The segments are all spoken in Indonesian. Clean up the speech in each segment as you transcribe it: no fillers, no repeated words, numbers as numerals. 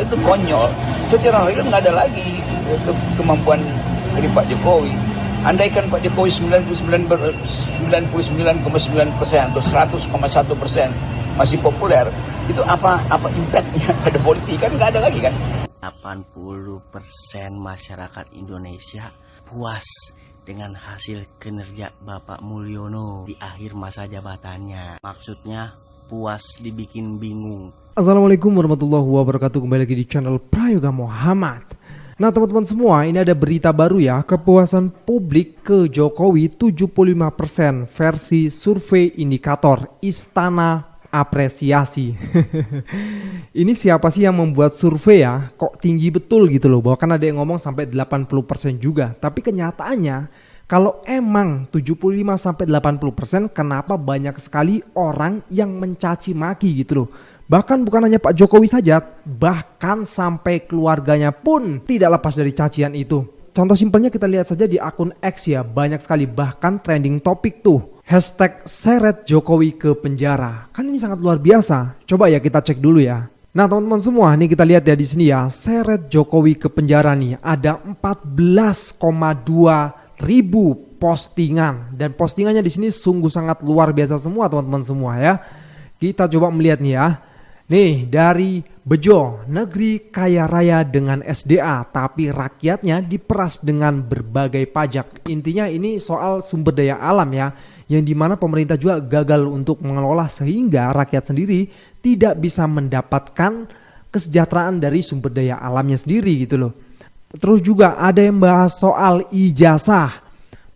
itu konyol. Secara real nggak ada lagi kemampuan dari Pak Jokowi. Andaikan Pak Jokowi 99,9% atau 100,1% masih populer, itu apa impactnya pada politik? Kan nggak ada lagi kan. 80% masyarakat Indonesia puas dengan hasil kinerja Bapak Mulyono di akhir masa jabatannya. Maksudnya puas dibikin bingung. Assalamualaikum warahmatullahi wabarakatuh. Kembali lagi di channel Prayoga Muhammad. Nah teman-teman semua, ini ada berita baru ya. Kepuasan publik ke Jokowi 75% versi survei indikator Istana Apresiasi. Ini siapa sih yang membuat survei ya? Kok tinggi betul gitu loh. Bahkan ada yang ngomong sampai 80% juga. Tapi kenyataannya kalau emang 75-80%, kenapa banyak sekali orang yang mencaci maki gitu loh. Bahkan bukan hanya Pak Jokowi saja, bahkan sampai keluarganya pun tidak lepas dari cacian itu. Contoh simpelnya kita lihat saja di akun X ya, banyak sekali bahkan trending topik tuh. Hashtag seret Jokowi ke penjara. Kan ini sangat luar biasa. Coba ya kita cek dulu ya. Nah teman-teman semua, nih kita lihat ya di sini ya, seret Jokowi ke penjara nih ada 14,2 ribu postingan, dan postingannya di sini sungguh sangat luar biasa semua teman-teman semua ya. Kita coba melihat nih ya. Nih dari Bejo, negeri kaya raya dengan SDA tapi rakyatnya diperas dengan berbagai pajak. Intinya ini soal sumber daya alam ya, yang dimana pemerintah juga gagal untuk mengelola sehingga rakyat sendiri tidak bisa mendapatkan kesejahteraan dari sumber daya alamnya sendiri gitu loh. Terus juga ada yang bahas soal ijazah.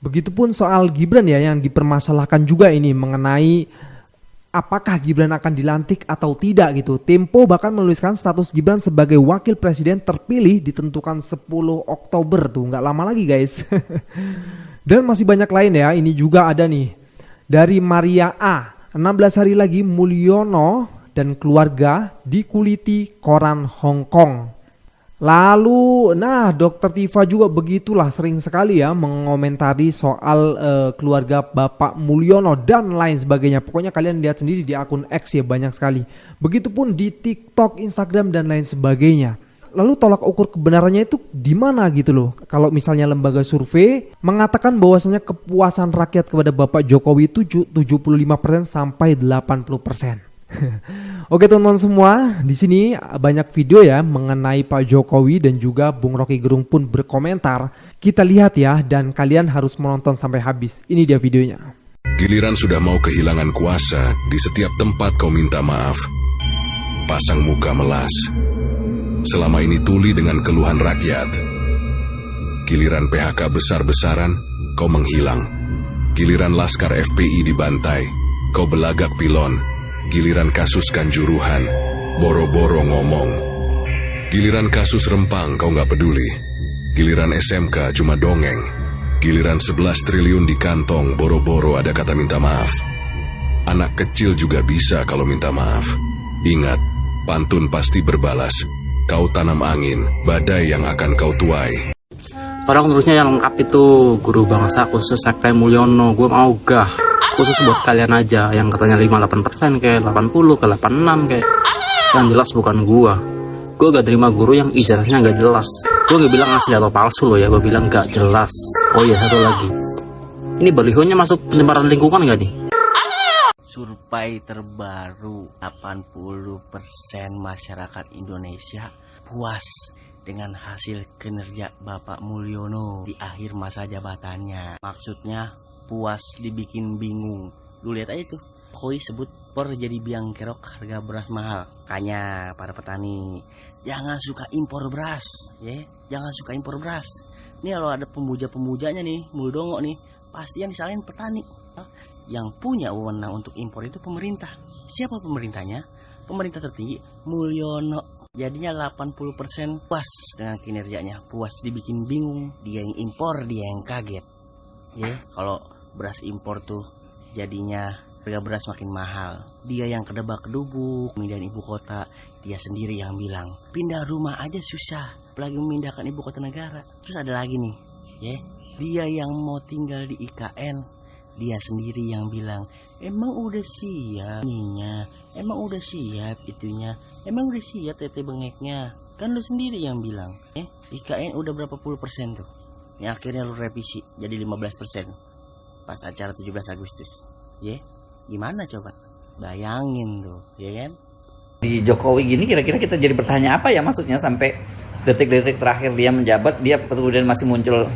Begitupun soal Gibran ya, yang dipermasalahkan juga ini mengenai apakah Gibran akan dilantik atau tidak gitu. Tempo bahkan menuliskan status Gibran sebagai wakil presiden terpilih ditentukan 10 Oktober tuh, nggak lama lagi guys. Dan masih banyak lain ya. Ini juga ada nih dari Maria A. 16 hari lagi Mulyono dan keluarga dikuliti koran Hong Kong. Lalu, nah Dokter Tifa juga begitulah sering sekali ya mengomentari soal keluarga Bapak Mulyono dan lain sebagainya. Pokoknya kalian lihat sendiri di akun X ya, banyak sekali. Begitupun di TikTok, Instagram dan lain sebagainya. Lalu tolak ukur kebenarannya itu di mana gitu loh. Kalau misalnya lembaga survei mengatakan bahwasanya kepuasan rakyat kepada Bapak Jokowi itu 75% sampai 80%. Oke teman-teman semua, di sini banyak video ya mengenai Pak Jokowi dan juga Bung Rocky Gerung pun berkomentar. Kita lihat ya, dan kalian harus menonton sampai habis. Ini dia videonya. Giliran sudah mau kehilangan kuasa, di setiap tempat kau minta maaf. Pasang muka melas. Selama ini tuli dengan keluhan rakyat. Giliran PHK besar-besaran, kau menghilang. Giliran Laskar FPI dibantai, kau belagak pilon. Giliran kasus Kanjuruhan, boro-boro ngomong. Giliran kasus Rempang kau gak peduli. Giliran SMK cuma dongeng. Giliran 11 triliun di kantong, boro-boro ada kata minta maaf. Anak kecil juga bisa kalau minta maaf. Ingat, pantun pasti berbalas. Kau tanam angin, badai yang akan kau tuai. Padahal menurutnya yang lengkap itu guru bangsa khusus Sekte Mulyono. Gue mau gah khusus buat kalian aja yang katanya 58% kayak 80 ke 86 kayak. Yang jelas bukan gue gak terima guru yang ijazahnya gak jelas. Gue gak bilang asli atau palsu loh ya, gue bilang gak jelas. Oh iya, satu lagi, ini balihonya masuk pencemaran lingkungan gak nih? Survei terbaru, 80% masyarakat Indonesia puas dengan hasil kinerja Bapak Mulyono di akhir masa jabatannya. Maksudnya puas dibikin bingung. Lu lihat aja tuh, Jokowi sebut per jadi biang kerok harga beras mahal. Makanya para petani jangan suka impor beras ya, jangan suka impor beras. Nih kalau ada pemuja-pemujanya nih, Muldongo nih, pasti yang disalahin petani. Yang punya wewenang untuk impor itu pemerintah. Siapa pemerintahnya? Pemerintah tertinggi Mulyono. Jadinya 80% puas dengan kinerjanya, puas dibikin bingung. Dia yang impor, dia yang kaget. Ya, kalau beras impor tuh jadinya harga beras makin mahal. Dia yang kedebak-kedubuk pemindahan ibu kota, dia sendiri yang bilang pindah rumah aja susah, apalagi memindahkan ibu kota negara. Terus ada lagi nih, ya, dia yang mau tinggal di IKN, dia sendiri yang bilang emang udah siap ininya, emang udah siap itunya, emang udah siap tete bengeknya. Kan lu sendiri yang bilang, IKN udah berapa puluh persen tuh. Yang akhirnya lu revisi jadi 15% pas acara 17 Agustus. Gimana coba? Bayangin tuh, ya kan? Di Jokowi gini kira-kira kita jadi bertanya apa ya maksudnya sampai detik-detik terakhir dia menjabat dia kemudian masih muncul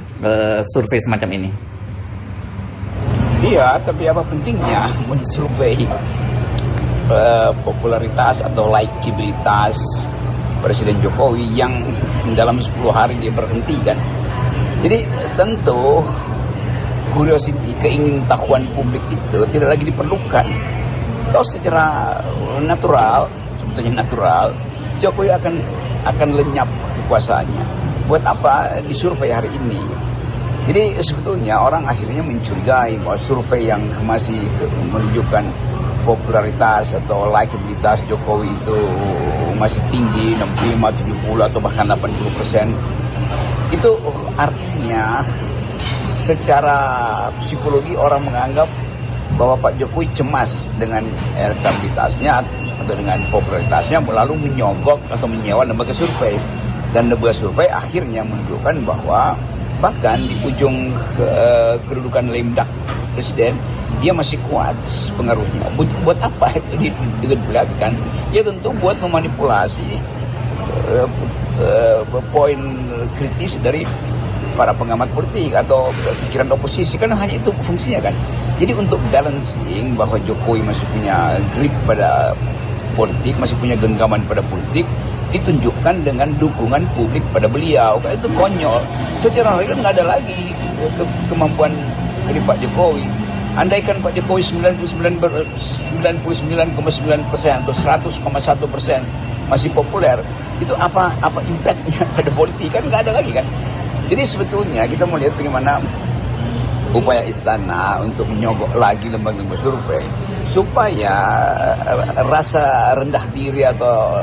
survei semacam ini. Iya, tapi apa pentingnya mensurvei popularitas atau likabilitas Presiden Jokowi yang dalam 10 hari dia berhenti kan. Jadi tentu curiosity, keingintahuan publik itu tidak lagi diperlukan. Atau secara natural, sebetulnya natural, Jokowi akan lenyap kekuasaannya. Buat apa disurvei hari ini? Jadi sebetulnya orang akhirnya mencurigai bahwa survei yang masih menunjukkan popularitas atau likabilitas Jokowi itu masih tinggi 65, 70 atau bahkan 80%. Itu artinya secara psikologi orang menganggap bahwa Pak Jokowi cemas dengan elektabilitasnya atau dengan popularitasnya, lalu menyogok atau menyewa lembaga survei. Dan lembaga survei akhirnya menunjukkan bahwa bahkan di ujung kedudukan lemdak presiden dia masih kuat pengaruhnya. Buat apa itu diperlihatkan? Ya tentu buat memanipulasi poin kritis dari para pengamat politik atau pikiran oposisi, kan hanya itu fungsinya kan. Jadi untuk balancing bahwa Jokowi masih punya grip pada politik, masih punya genggaman pada politik, ditunjukkan dengan dukungan publik pada beliau. Itu konyol. Secara real nggak ada lagi kemampuan dari Pak Jokowi. Andaikan Pak Jokowi 99,9% atau 100,1% masih populer, itu apa impactnya pada politik? Kan nggak ada lagi kan. Jadi sebetulnya kita mau lihat bagaimana upaya istana untuk menyogok lagi lembaga-lembaga survei supaya rasa rendah diri atau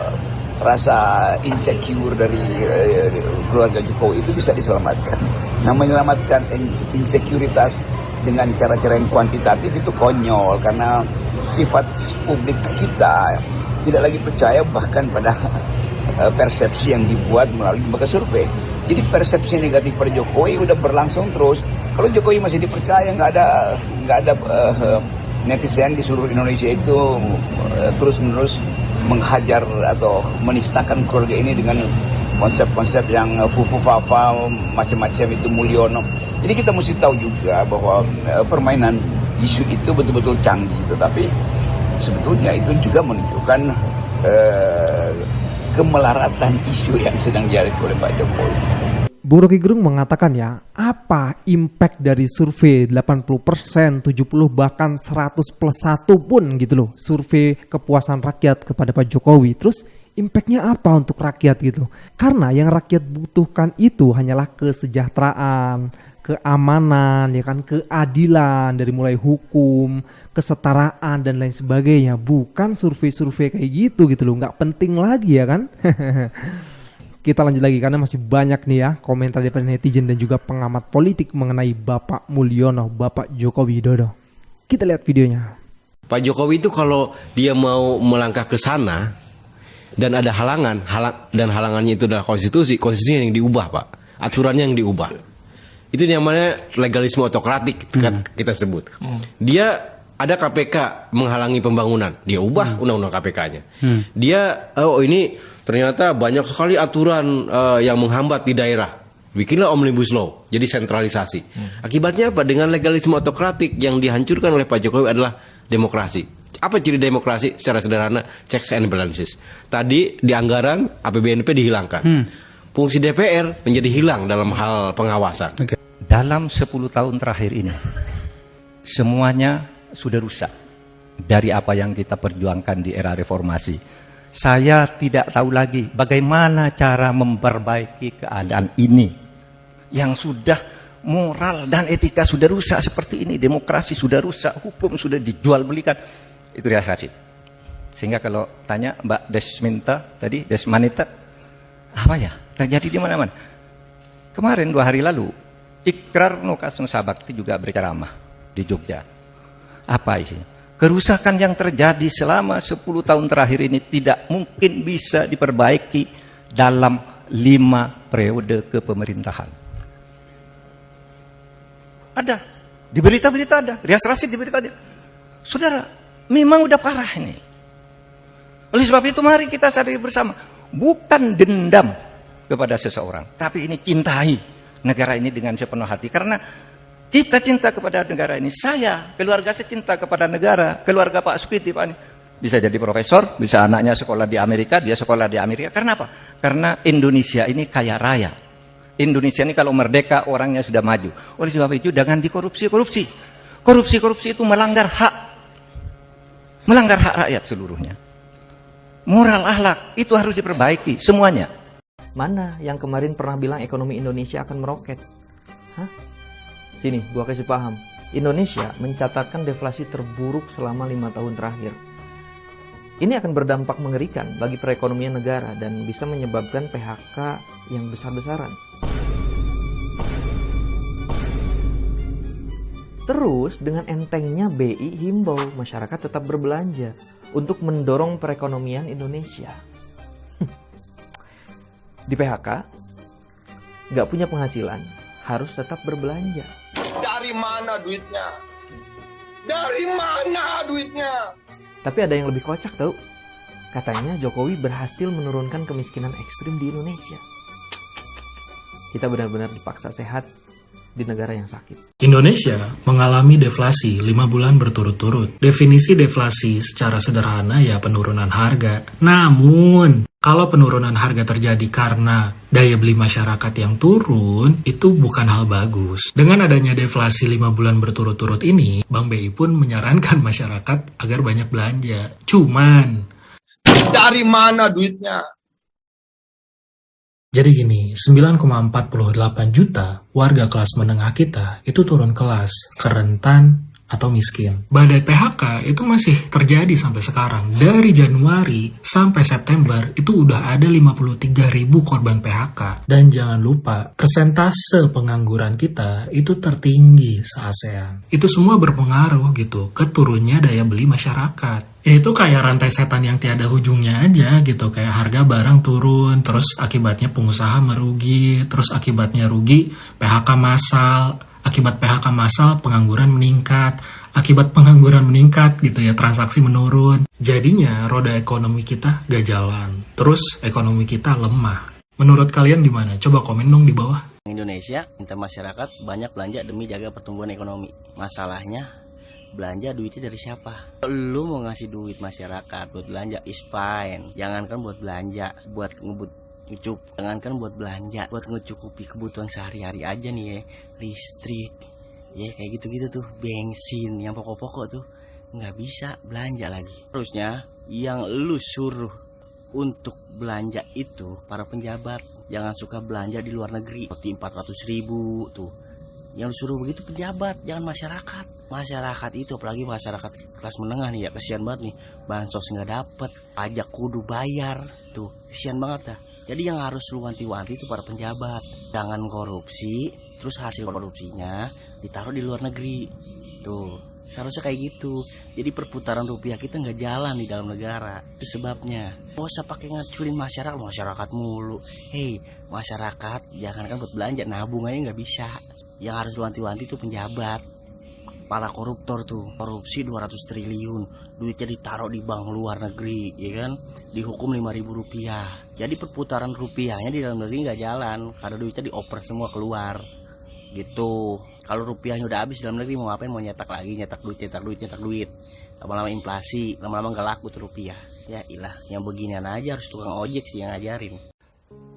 rasa insecure dari keluarga Jokowi itu bisa diselamatkan. Nah, menyelamatkan insekuritas dengan cara-cara yang kuantitatif itu konyol, karena sifat publik kita tidak lagi percaya bahkan pada persepsi yang dibuat melalui lembaga survei. Jadi persepsi negatif pada Jokowi udah berlangsung terus. Kalau Jokowi masih dipercaya, nggak ada netizen di seluruh Indonesia itu terus-menerus menghajar atau menistakan keluarga ini dengan konsep-konsep yang fufu-fafa macam-macam itu Mulyono. Jadi kita mesti tahu juga bahwa permainan isu itu betul-betul canggih, tetapi sebetulnya itu juga menunjukkan kemelaratan isu yang sedang dihadapi oleh Pak Jokowi. Bu Rocky Gerung mengatakan ya, apa impact dari survei 80%, 70 bahkan 100 plus 1 pun gitu loh, survei kepuasan rakyat kepada Pak Jokowi. Terus impactnya apa untuk rakyat gitu? Karena yang rakyat butuhkan itu hanyalah kesejahteraan, keamanan, ya kan, keadilan dari mulai hukum, kesetaraan dan lain sebagainya. Bukan survei-survei kayak gitu loh, nggak penting lagi ya kan? Kita lanjut lagi karena masih banyak nih ya komentar dari netizen dan juga pengamat politik mengenai Bapak Mulyono, Bapak Joko Widodo. Kita lihat videonya. Pak Jokowi itu kalau dia mau melangkah ke sana dan ada halangannya itu adalah konstitusi yang diubah, Pak. Aturannya yang diubah. Itu namanya legalisme otokratik kita sebut. Dia ada KPK menghalangi pembangunan, dia ubah undang-undang KPK-nya. Dia ini ternyata banyak sekali aturan yang menghambat di daerah. Bikinlah Omnibus Law, jadi sentralisasi. Akibatnya apa? Dengan legalisme otokratik yang dihancurkan oleh Pak Jokowi adalah demokrasi. Apa ciri demokrasi? Secara sederhana, checks and balances. Tadi di anggaran APBNP dihilangkan. Fungsi DPR menjadi hilang dalam hal pengawasan. Dalam 10 tahun terakhir ini, semuanya sudah rusak dari apa yang kita perjuangkan di era reformasi. Saya tidak tahu lagi bagaimana cara memperbaiki keadaan ini yang sudah moral dan etika sudah rusak seperti ini, demokrasi sudah rusak, hukum sudah dijual belikan. Itu realisasi. Sehingga kalau tanya Mbak Desmanita, apa ya terjadi di mana-mana? Kemarin 2 hari lalu, Ikrar Nukasung Sabakti juga berceramah di Jogja. Apa isinya? Kerusakan yang terjadi selama 10 tahun terakhir ini tidak mungkin bisa diperbaiki dalam 5 periode kepemerintahan. Ada. Di berita-berita ada. Rias Rasid di berita ada. Saudara, memang udah parah ini. Oleh sebab itu mari kita sadari bersama. Bukan dendam kepada seseorang. Tapi ini cintai negara ini dengan sepenuh hati. Karena kita cinta kepada negara ini. Saya, keluarga saya cinta kepada negara. Keluarga Pak Sukiti, Pak ini. Bisa jadi profesor, bisa anaknya sekolah di Amerika, dia sekolah di Amerika. Karena apa? Karena Indonesia ini kaya raya. Indonesia ini kalau merdeka orangnya sudah maju. Oleh sebab itu jangan dikorupsi-korupsi. Korupsi-korupsi itu melanggar hak. Melanggar hak rakyat seluruhnya. Moral akhlak itu harus diperbaiki semuanya. Mana yang kemarin pernah bilang ekonomi Indonesia akan meroket? Hah? Sini, gua kasih paham. Indonesia mencatatkan deflasi terburuk selama 5 tahun terakhir. Ini akan berdampak mengerikan bagi perekonomian negara dan bisa menyebabkan PHK yang besar-besaran. Terus dengan entengnya BI himbau masyarakat tetap berbelanja untuk mendorong perekonomian Indonesia. Di PHK, nggak punya penghasilan, harus tetap berbelanja. Dari mana duitnya? Dari mana duitnya? Tapi ada yang lebih kocak tau. Katanya Jokowi berhasil menurunkan kemiskinan ekstrim di Indonesia. Kita benar-benar dipaksa sehat di negara yang sakit. Indonesia mengalami deflasi 5 bulan berturut-turut. Definisi deflasi secara sederhana ya penurunan harga. Namun, kalau penurunan harga terjadi karena daya beli masyarakat yang turun, itu bukan hal bagus. Dengan adanya deflasi 5 bulan berturut-turut ini, Bank BI pun menyarankan masyarakat agar banyak belanja. Cuman, dari mana duitnya? jadi gini, 9,48 juta warga kelas menengah kita itu turun kelas ke rentan atau miskin. Badai PHK itu masih terjadi sampai sekarang. Dari Januari sampai September itu udah ada 53.000 korban PHK. Dan jangan lupa, persentase pengangguran kita itu tertinggi se-ASEAN. Itu semua berpengaruh gitu ke turunnya daya beli masyarakat. Itu kayak rantai setan yang tiada ujungnya aja gitu. Kayak harga barang turun, terus akibatnya pengusaha merugi, terus akibatnya rugi PHK massal. Akibat PHK massal, pengangguran meningkat. Akibat pengangguran meningkat gitu ya, transaksi menurun. Jadinya roda ekonomi kita gak jalan. Terus ekonomi kita lemah. Menurut kalian gimana? Coba komen dong di bawah. Indonesia minta masyarakat banyak belanja demi jaga pertumbuhan ekonomi. Masalahnya, belanja duitnya dari siapa? Lu mau ngasih duit masyarakat buat belanja is fine. Jangankan buat belanja, buat jangankan buat belanja, buat ngecukupi kebutuhan sehari-hari aja nih ya, listrik, ya kayak gitu-gitu tuh, bensin, yang pokok-pokok tuh nggak bisa belanja lagi. Terusnya yang lu suruh untuk belanja itu para penjabat, jangan suka belanja di luar negeri, seperti 400.000 tuh. Yang lu suruh begitu penjabat, jangan masyarakat. Masyarakat itu apalagi masyarakat kelas menengah nih ya, kesian banget nih, bansos nggak dapet, pajak kudu bayar, tuh kesian banget dah. Jadi yang harus lu wanti-wanti itu para penjabat. Jangan korupsi, terus hasil korupsinya ditaruh di luar negeri. Tuh, seharusnya kayak gitu. Jadi perputaran rupiah kita nggak jalan di dalam negara. Itu sebabnya. Gak usah pakai ngacurin masyarakat mulu. Hei, masyarakat jangankan buat belanja, nabung aja nggak bisa. Yang harus lu wanti-wanti itu penjabat. Para koruptor tuh, korupsi 200 triliun, duitnya ditaruh di bank luar negeri, ya kan? Dihukum 5.000 rupiah. Jadi perputaran rupiahnya di dalam negeri nggak jalan, karena duitnya dioper semua keluar, gitu. Kalau rupiahnya udah habis dalam negeri mau ngapain? Mau nyetak lagi, nyetak duit. Lama-lama inflasi, lama-lama nggak laku tuh rupiah. Ya ilah, yang beginian aja harus tukang ojek sih yang ngajarin.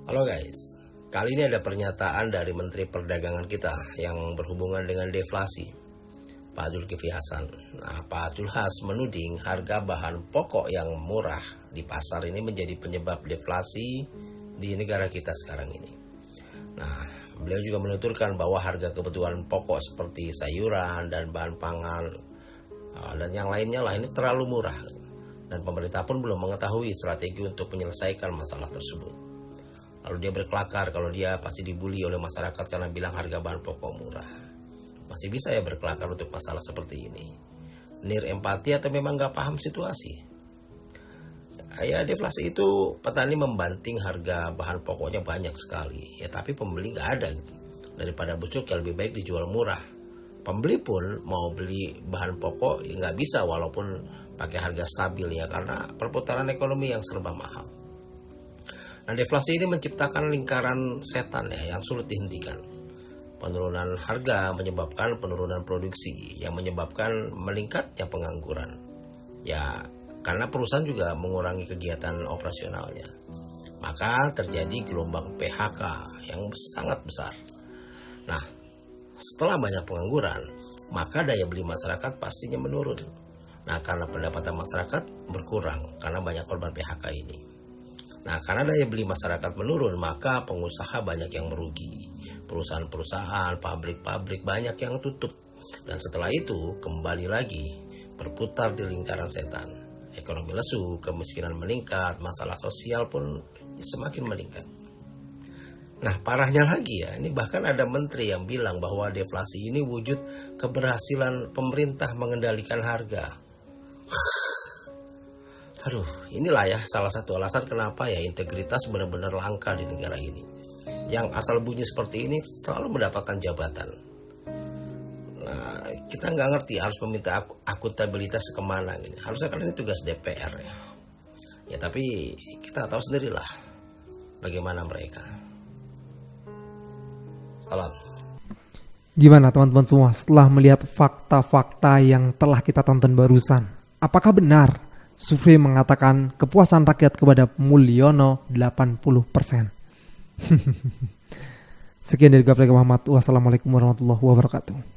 Halo guys, kali ini ada pernyataan dari Menteri Perdagangan kita yang berhubungan dengan deflasi, Pak Zulkifli Hasan. Nah, Pak Zulhas menuding harga bahan pokok yang murah di pasar ini menjadi penyebab deflasi di negara kita sekarang ini. Nah, beliau juga menuturkan bahwa harga kebutuhan pokok seperti sayuran dan bahan pangan dan yang lainnya lah ini terlalu murah. Dan pemerintah pun belum mengetahui strategi untuk menyelesaikan masalah tersebut. Lalu dia berkelakar kalau dia pasti dibully oleh masyarakat karena bilang harga bahan pokok murah. Masih bisa ya berkelakar untuk masalah seperti ini? Nir empati atau memang gak paham situasi? Ya deflasi itu petani membanting harga bahan pokoknya banyak sekali. Ya tapi pembeli nggak ada gitu. Daripada busuk ya lebih baik dijual murah. Pembeli pun mau beli bahan pokok ya nggak bisa walaupun pakai harga stabil ya karena perputaran ekonomi yang serba mahal. Nah deflasi ini menciptakan lingkaran setan ya yang sulit dihentikan. Penurunan harga menyebabkan penurunan produksi yang menyebabkan meningkatnya pengangguran. Ya karena perusahaan juga mengurangi kegiatan operasionalnya. Maka terjadi gelombang PHK yang sangat besar. Nah, setelah banyak pengangguran, maka daya beli masyarakat pastinya menurun. Nah, karena pendapatan masyarakat berkurang karena banyak korban PHK ini. Nah, karena daya beli masyarakat menurun, maka pengusaha banyak yang merugi. Perusahaan-perusahaan, pabrik-pabrik banyak yang tutup. Dan setelah itu kembali lagi berputar di lingkaran setan. Ekonomi lesu, kemiskinan meningkat, masalah sosial pun semakin meningkat. Nah parahnya lagi ya, ini bahkan ada menteri yang bilang bahwa deflasi ini wujud keberhasilan pemerintah mengendalikan harga. Aduh, inilah ya salah satu alasan kenapa ya integritas benar-benar langka di negara ini. Yang asal bunyi seperti ini selalu mendapatkan jabatan. Nah, kita nggak ngerti harus meminta akuntabilitas kemana gitu. Harusnya kan ini tugas DPR ya. Ya tapi kita tahu sendirilah bagaimana mereka. Salam. Gimana teman-teman semua setelah melihat fakta-fakta yang telah kita tonton barusan? Apakah benar survei mengatakan kepuasan rakyat kepada Mulyono 80%? Sekian dari Gabriel Muhammad. Wassalamualaikum warahmatullahi wabarakatuh.